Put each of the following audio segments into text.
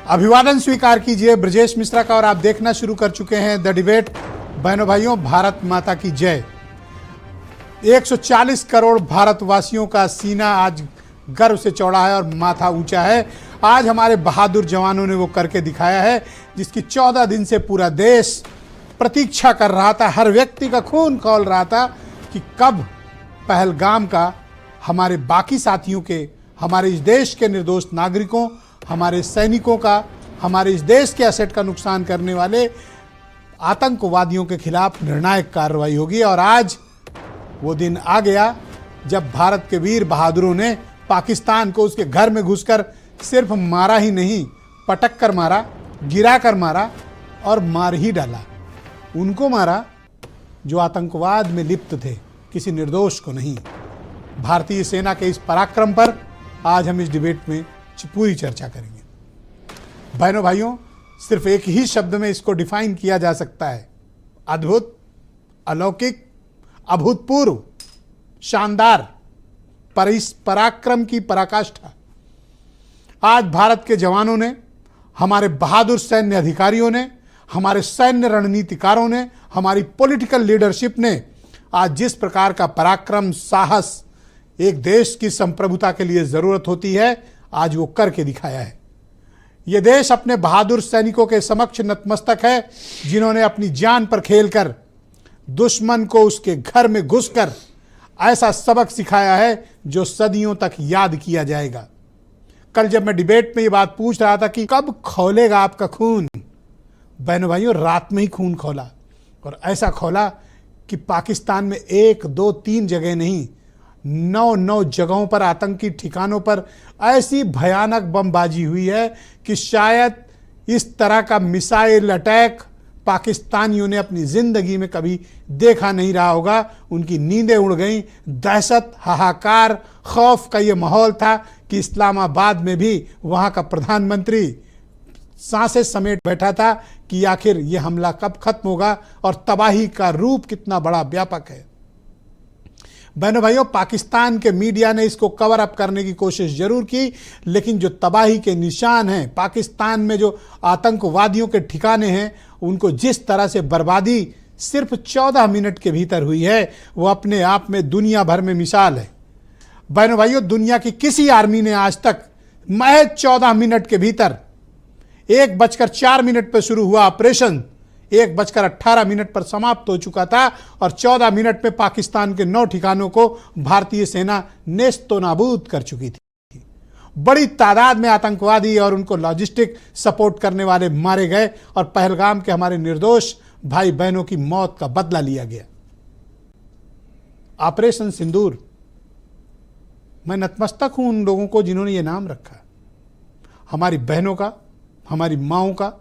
अभिवादन स्वीकार कीजिए ब्रजेश मिश्रा का और आप देखना शुरू कर चुके हैं द डिबेट। बहनों भाइयों, भारत माता की जय। 140 करोड़ भारतवासियों का सीना आज गर्व से चौड़ा है और माथा ऊंचा है। आज हमारे बहादुर जवानों ने वो करके दिखाया है जिसकी 14 दिन से पूरा देश प्रतीक्षा कर रहा था। हर व्यक्ति का खून खौल रहा था कि कब पहलगाम का हमारे बाकी साथियों के, हमारे इस देश के निर्दोष नागरिकों, हमारे सैनिकों का, हमारे इस देश के एसेट का नुकसान करने वाले आतंकवादियों के खिलाफ निर्णायक कार्रवाई होगी। और आज वो दिन आ गया जब भारत के वीर बहादुरों ने पाकिस्तान को उसके घर में घुसकर सिर्फ मारा ही नहीं, पटक कर मारा, गिरा कर मारा और मार ही डाला। उनको मारा जो आतंकवाद में लिप्त थे, किसी निर्दोष को नहीं। भारतीय सेना के इस पराक्रम पर आज हम इस डिबेट में पूरी चर्चा करेंगे। बहनों भाइयों, सिर्फ एक ही शब्द में इसको डिफाइन किया जा सकता है: अद्भुत, अलौकिक, अभूतपूर्व, शानदार। पर इस पराक्रम की पराकाष्ठा आज भारत के जवानों ने, हमारे बहादुर सैन्य अधिकारियों ने, हमारे सैन्य रणनीतिकारों ने, हमारी पॉलिटिकल लीडरशिप ने आज जिस प्रकार का पराक्रम, साहस एक देश की संप्रभुता के लिए जरूरत होती है, आज वो करके दिखाया है। ये देश अपने बहादुर सैनिकों के समक्ष नतमस्तक है जिन्होंने अपनी जान पर खेलकर दुश्मन को उसके घर में घुसकर ऐसा सबक सिखाया है जो सदियों तक याद किया जाएगा। कल जब मैं डिबेट में ये बात पूछ रहा था कि कब खौलेगा आपका खून, बहनों भाइयों, रात में ही खून खौला। और ऐसा खौला कि पाकिस्तान में 1, 2, 3 जगह नहीं, 9 जगहों पर आतंकी ठिकानों पर ऐसी भयानक बमबाजी हुई है कि शायद इस तरह का मिसाइल अटैक पाकिस्तानियों ने अपनी जिंदगी में कभी देखा नहीं रहा होगा। उनकी नींदें उड़ गईं। दहशत, हाहाकार, खौफ का ये माहौल था कि इस्लामाबाद में भी वहाँ का प्रधानमंत्री सांसें समेट बैठा था कि आखिर ये हमला कब खत्म होगा और तबाही का रूप कितना बड़ा व्यापक है। बहनों भाइयों, पाकिस्तान के मीडिया ने इसको कवर अप करने की कोशिश जरूर की, लेकिन जो तबाही के निशान हैं, पाकिस्तान में जो आतंकवादियों के ठिकाने हैं, उनको जिस तरह से बर्बादी सिर्फ 14 मिनट के भीतर हुई है, वो अपने आप में दुनिया भर में मिसाल है। बहनों भाइयों, दुनिया की किसी आर्मी ने आज तक महज 14 मिनट के भीतर 1:04 पर शुरू हुआ ऑपरेशन 1:18 पर समाप्त हो चुका था और 14 मिनट में पाकिस्तान के 9 ठिकानों को भारतीय सेना नेस्तो नाबूद कर चुकी थी। बड़ी तादाद में आतंकवादी और उनको लॉजिस्टिक सपोर्ट करने वाले मारे गए और पहलगाम के हमारे निर्दोष भाई बहनों की मौत का बदला लिया गया। ऑपरेशन सिंदूर, मैं नतमस्तक हूं उन लोगों को जिन्होंने ये नाम रखा। हमारी बहनों का, हमारी माओं का,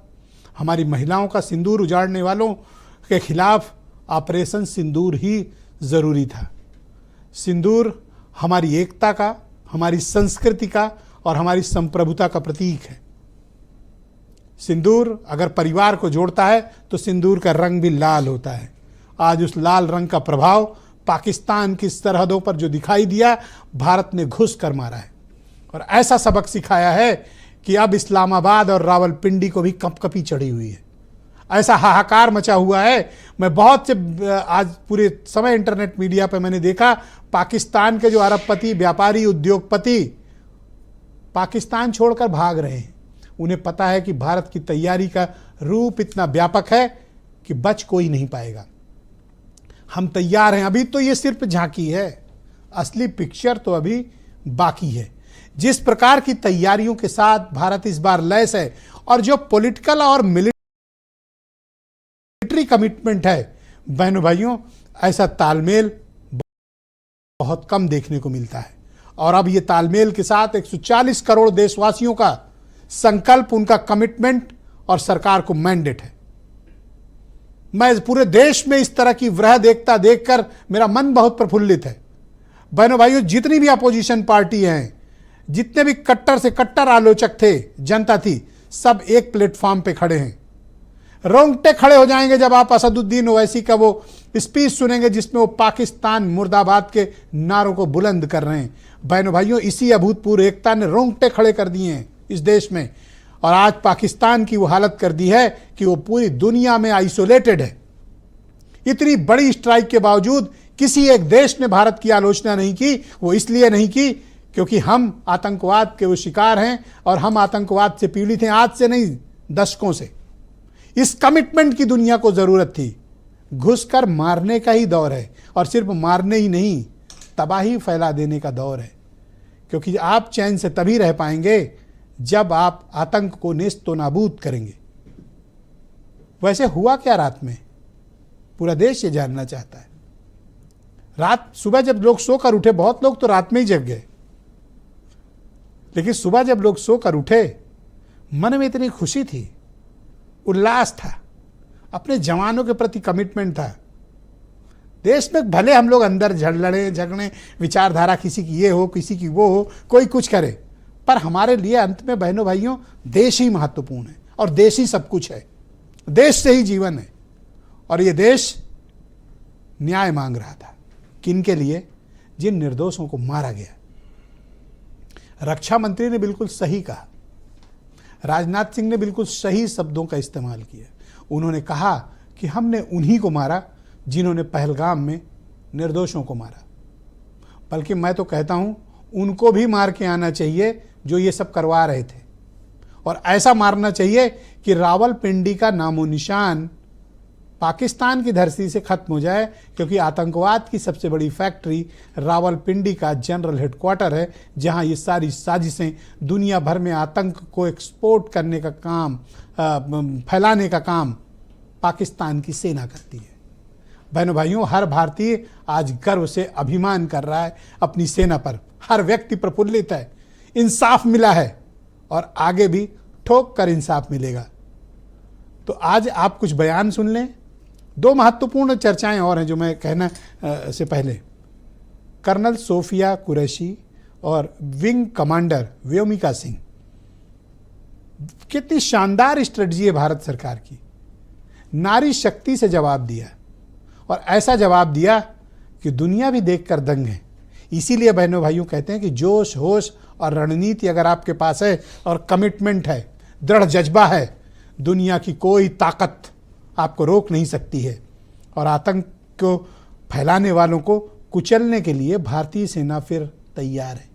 हमारी महिलाओं का सिंदूर उजाड़ने वालों के खिलाफ ऑपरेशन सिंदूर ही जरूरी था। सिंदूर हमारी एकता का, हमारी संस्कृति का और हमारी संप्रभुता का प्रतीक है। सिंदूर अगर परिवार को जोड़ता है तो सिंदूर का रंग भी लाल होता है। आज उस लाल रंग का प्रभाव पाकिस्तान की सरहदों पर जो दिखाई दिया, भारत ने घुस कर मारा है और ऐसा सबक सिखाया है कि अब इस्लामाबाद और रावलपिंडी को भी कंपकपी चढ़ी हुई है। ऐसा हाहाकार मचा हुआ है। मैं बहुत से आज पूरे समय इंटरनेट मीडिया पर मैंने देखा, पाकिस्तान के जो अरबपति, व्यापारी, उद्योगपति पाकिस्तान छोड़कर भाग रहे हैं। उन्हें पता है कि भारत की तैयारी का रूप इतना व्यापक है कि बच कोई नहीं पाएगा। हम तैयार हैं। अभी तो ये सिर्फ झांकी है, असली पिक्चर तो अभी बाकी है। जिस प्रकार की तैयारियों के साथ भारत इस बार लैस है और जो पॉलिटिकल और मिलिट्री कमिटमेंट है, बहनों भाइयों, ऐसा तालमेल बहुत कम देखने को मिलता है। और अब ये तालमेल के साथ 140 करोड़ देशवासियों का संकल्प, उनका कमिटमेंट और सरकार को मैंडेट है। मैं पूरे देश में इस तरह की वृहद एकता देखकर मेरा मन बहुत प्रफुल्लित है। बहनों भाइयों, जितनी भी अपोजिशन पार्टी हैं, जितने भी कट्टर से कट्टर आलोचक थे, जनता थी, सब एक प्लेटफॉर्म पे खड़े हैं। रोंगटे खड़े हो जाएंगे जब आप असदुद्दीन ओवैसी का वो स्पीच सुनेंगे जिसमें वो पाकिस्तान मुर्दाबाद के नारों को बुलंद कर रहे हैं। बहनों भाइयों, इसी अभूतपूर्व एकता ने रोंगटे खड़े कर दिए हैं इस देश में। और आज पाकिस्तान की वो हालत कर दी है कि वो पूरी दुनिया में आइसोलेटेड है। इतनी बड़ी स्ट्राइक के बावजूद किसी एक देश ने भारत की आलोचना नहीं की। वो इसलिए नहीं की क्योंकि हम आतंकवाद के वो शिकार हैं और हम आतंकवाद से पीड़ित हैं, आज से नहीं दशकों से। इस कमिटमेंट की दुनिया को जरूरत थी। घुसकर मारने का ही दौर है, और सिर्फ मारने ही नहीं, तबाही फैला देने का दौर है। क्योंकि आप चैन से तभी रह पाएंगे जब आप आतंक को नेस्तो नाबूद करेंगे। वैसे हुआ क्या रात में, पूरा देश ये जानना चाहता है। रात सुबह जब लोग सोकर उठे, बहुत लोग तो रात में ही जग गए, लेकिन सुबह जब लोग सोकर उठे, मन में इतनी खुशी थी, उल्लास था, अपने जवानों के प्रति कमिटमेंट था। देश में भले हम लोग अंदर लड़े झगड़े, विचारधारा किसी की ये हो, किसी की वो हो, कोई कुछ करे, पर हमारे लिए अंत में बहनों भाइयों देश ही महत्वपूर्ण है और देश ही सब कुछ है। देश से ही जीवन है। और ये देश न्याय मांग रहा था। किनके लिए? जिन निर्दोषों को मारा गया। रक्षा मंत्री ने बिल्कुल सही कहा, राजनाथ सिंह ने बिल्कुल सही शब्दों का इस्तेमाल किया। उन्होंने कहा कि हमने उन्हीं को मारा जिन्होंने पहलगाम में निर्दोषों को मारा। बल्कि मैं तो कहता हूं, उनको भी मार के आना चाहिए जो ये सब करवा रहे थे, और ऐसा मारना चाहिए कि रावलपिंडी का नामो निशान पाकिस्तान की धरती से खत्म हो जाए। क्योंकि आतंकवाद की सबसे बड़ी फैक्ट्री रावलपिंडी का जनरल हेडक्वार्टर है, जहां ये सारी साजिशें दुनिया भर में आतंक को एक्सपोर्ट करने का काम, फैलाने का काम पाकिस्तान की सेना करती है। बहनों भाइयों, हर भारतीय आज गर्व से अभिमान कर रहा है अपनी सेना पर। हर व्यक्ति प्रफुल्लित है, इंसाफ मिला है और आगे भी ठोक कर इंसाफ मिलेगा। तो आज आप कुछ बयान सुन लें। दो महत्वपूर्ण चर्चाएं और हैं जो मैं कहना से पहले, कर्नल सोफिया कुरैशी और विंग कमांडर व्योमिका सिंह, कितनी शानदार स्ट्रेटजी है भारत सरकार की। नारी शक्ति से जवाब दिया, और ऐसा जवाब दिया कि दुनिया भी देखकर दंग है। इसीलिए बहनों भाइयों कहते हैं कि जोश, होश और रणनीति अगर आपके पास है और कमिटमेंट है, दृढ़ जज्बा है, दुनिया की कोई ताकत आपको रोक नहीं सकती है। और आतंक को फैलाने वालों को कुचलने के लिए भारतीय सेना फिर तैयार है।